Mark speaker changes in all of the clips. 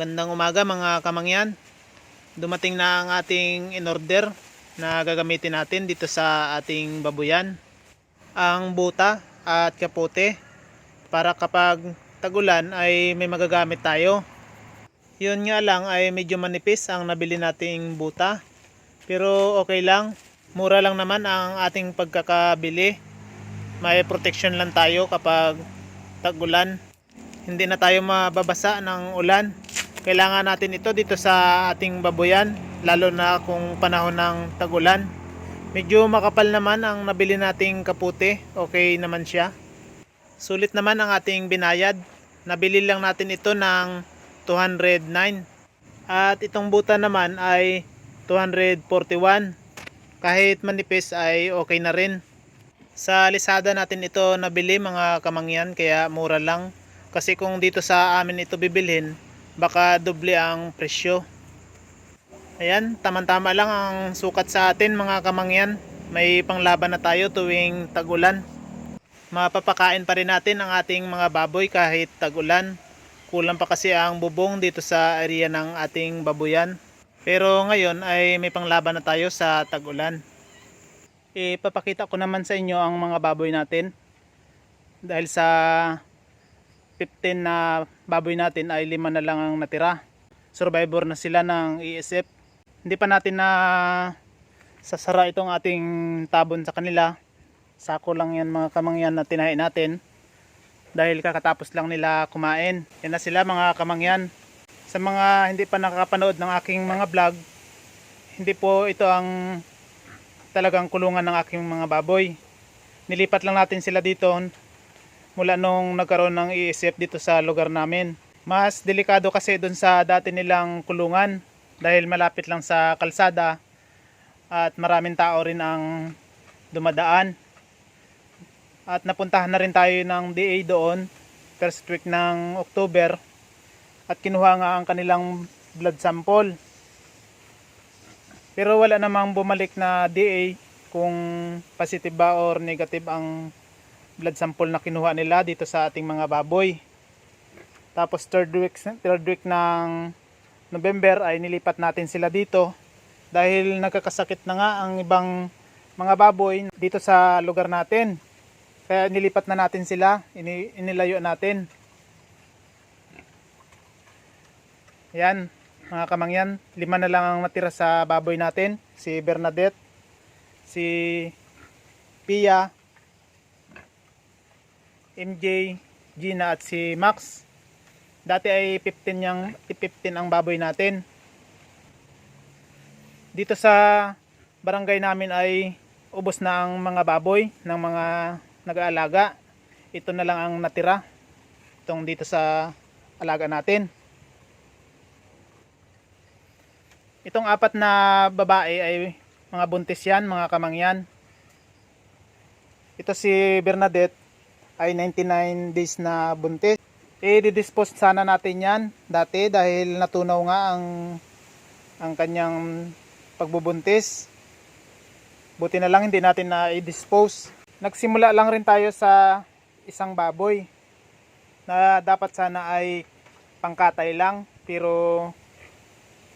Speaker 1: Magandang umaga mga kamangyan. Dumating na ang ating in-order na gagamitin natin dito sa ating babuyan. Ang buta at kapote para kapag tagulan ay may magagamit tayo. Yun nga lang ay medyo manipis ang nabili nating buta. Pero okay lang. Mura lang naman ang ating pagkakabili. May protection lang tayo kapag tagulan. Hindi na tayo mababasa ng ulan. Kailangan natin ito dito sa ating baboyan, lalo na kung panahon ng tagulan. Medyo makapal naman ang nabili nating kaputi, okay naman siya. Sulit naman ang ating binayad. Nabili lang natin ito ng 209. At itong buta naman ay 241. Kahit manipis ay okay na rin. Sa Lazada natin ito nabili mga kamangyan, kaya mura lang. Kasi kung dito sa amin ito bibilhin, baka doble ang presyo. Ayan, tamang-tama lang ang sukat sa atin mga kamangyan. May panglaban na tayo tuwing tag-ulan. Mapapakain pa rin natin ang ating mga baboy kahit tag-ulan. Kulang pa kasi ang bubong dito sa area ng ating babuyan. Pero ngayon ay may panglaban na tayo sa tag-ulan. Ipapakita ko naman sa inyo ang mga baboy natin. Dahil sa 15 na baboy natin ay 5 na lang ang natira. Survivor na sila ng ESF. Hindi pa natin na sasara itong ating tabon sa kanila. Sako lang yan mga kamangyan na tinahin natin. Dahil kakatapos lang nila kumain. Yan na sila mga kamangyan. Sa mga hindi pa nakakapanood ng aking mga vlog, hindi po ito ang talagang kulungan ng aking mga baboy. Nilipat lang natin sila dito mula nung nagkaroon ng ESF dito sa lugar namin. Mas delikado kasi dun sa dati nilang kulungan dahil malapit lang sa kalsada at maraming tao rin ang dumadaan. At napuntahan na rin tayo ng DA doon first week ng October at kinuha nga ang kanilang blood sample. Pero wala namang bumalik na DA kung positive ba or negative ang blood sample na kinuha nila dito sa ating mga baboy. Tapos third week ng November ay nilipat natin sila dito dahil nagkakasakit na nga ang ibang mga baboy dito sa lugar natin. Kaya nilipat na natin sila, inilayo natin. Yan mga kamangyan, 5 na lang ang matira sa baboy natin. Si Bernadette, si Pia, MJ, Gina at si Max. Dati ay 15 ang baboy natin. Dito sa barangay namin ay ubos na ang mga baboy ng mga nag-aalaga. Ito na lang ang natira. Itong dito sa alaga natin. Itong 4 na babae ay mga buntis yan mga kamangyan. Ito si Bernadette ay 99 days na buntis. I-dispose sana natin yan dati dahil natunaw nga ang kanyang pagbubuntis. Buti na lang hindi natin na i-dispose. Nagsimula lang rin tayo sa isang baboy na dapat sana ay pangkatay lang pero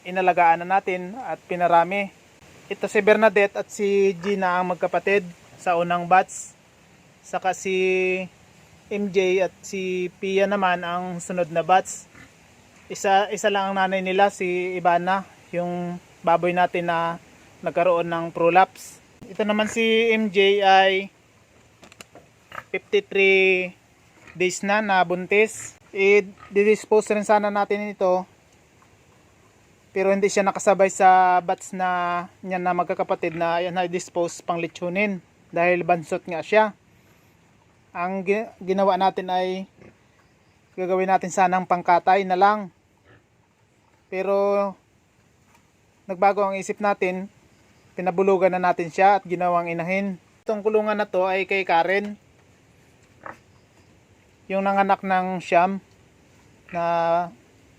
Speaker 1: inalagaan na natin at pinarami. Ito si Bernadette at si Gina ang magkapatid sa unang batch. Saka si MJ at si Pia naman ang sunod na batch. Isa lang ang nanay nila, si Ivana, yung baboy natin na nagkaroon ng prolapse. Ito naman si MJ ay 53 days na buntis. I-dispose rin sana natin ito. Pero hindi siya nakasabay sa batch na niyan na magkakapatid na yan i-dispose pang lechonin dahil bansot nga siya. Ang ginawa natin ay gagawin natin sanang pangkatay na lang. Pero nagbago ang isip natin, pinabulugan na natin siya at ginawang inahin. Itong kulungan na to ay kay Karen, yung nanganak ng Siam na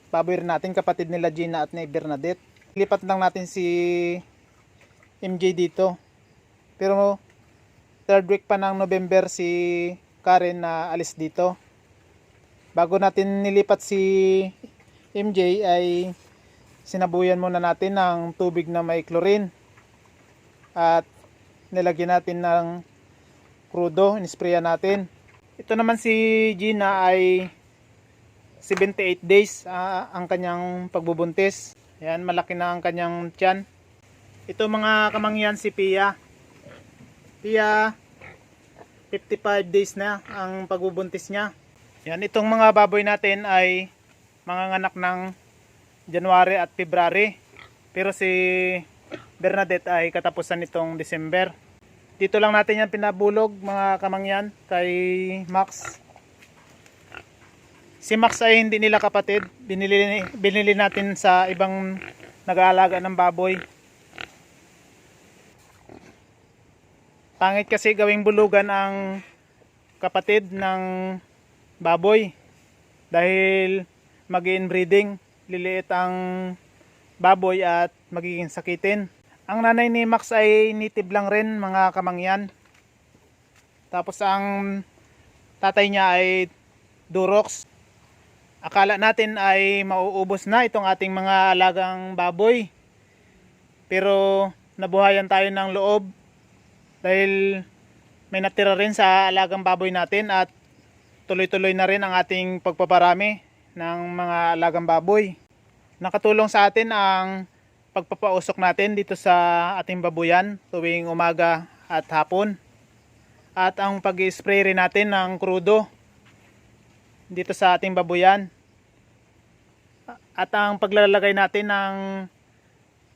Speaker 1: baboy rin natin, kapatid nila Gina at ni Bernadette. Lipat lang natin si MJ dito. Pero third week pa ng November si Karen na alis dito. Bago natin nilipat si MJ ay sinabuyan muna natin ng tubig na may chlorine at nilagyan natin ng krudo, inisprayan natin. Ito naman si Gina ay 78 days ang kanyang pagbubuntis. Ayan, malaki na ang kanyang tiyan. Ito mga kamangyan si Pia. Pia 55 days na ang pagbubuntis niya. Yan, itong mga baboy natin ay manganganak ng January at February. Pero si Bernadette ay katapusan nitong December. Dito lang natin yan pinabulog mga kamangyan kay Max. Si Max ay hindi nila kapatid. Binili natin sa ibang nag-aalaga ng baboy. Pangit kasi gawing bulugan ang kapatid ng baboy. Dahil mag-inbreeding, liliit ang baboy at magiging sakitin. Ang nanay ni Max ay native lang rin mga kamangyan. Tapos ang tatay niya ay Durox. Akala natin ay mauubos na itong ating mga alagang baboy. Pero nabuhayan tayo ng loob dahil may natira rin sa alagang baboy natin at tuloy-tuloy na rin ang ating pagpaparami ng mga alagang baboy. Nakatulong sa atin ang pagpapausok natin dito sa ating babuyan tuwing umaga at hapon. At ang pag-spray rin natin ng krudo dito sa ating babuyan. At ang paglalagay natin ng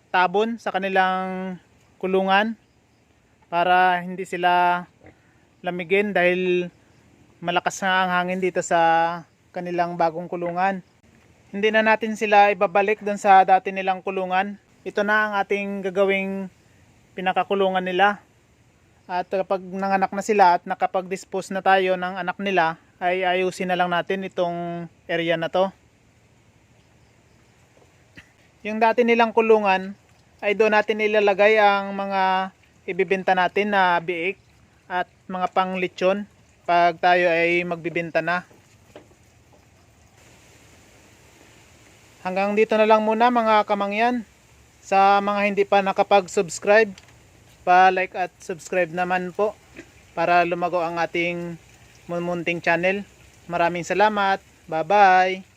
Speaker 1: tabon sa kanilang kulungan para hindi sila lamigin dahil malakas na ang hangin dito sa kanilang bagong kulungan. Hindi na natin sila ibabalik doon sa dati nilang kulungan. Ito na ang ating gagawing pinakakulungan nila. At kapag nanganak na sila at nakapag-dispose na tayo ng anak nila, ay ayusin na lang natin itong area na to. Yung dati nilang kulungan ay doon natin ilalagay ang mga ibibenta natin na biik at mga panglitsyon pag tayo ay magbibenta na. Hanggang dito na lang muna mga kamangyan. Sa mga hindi pa nakapag-subscribe, pa-like at subscribe naman po para lumago ang ating munting channel. Maraming salamat. Bye-bye.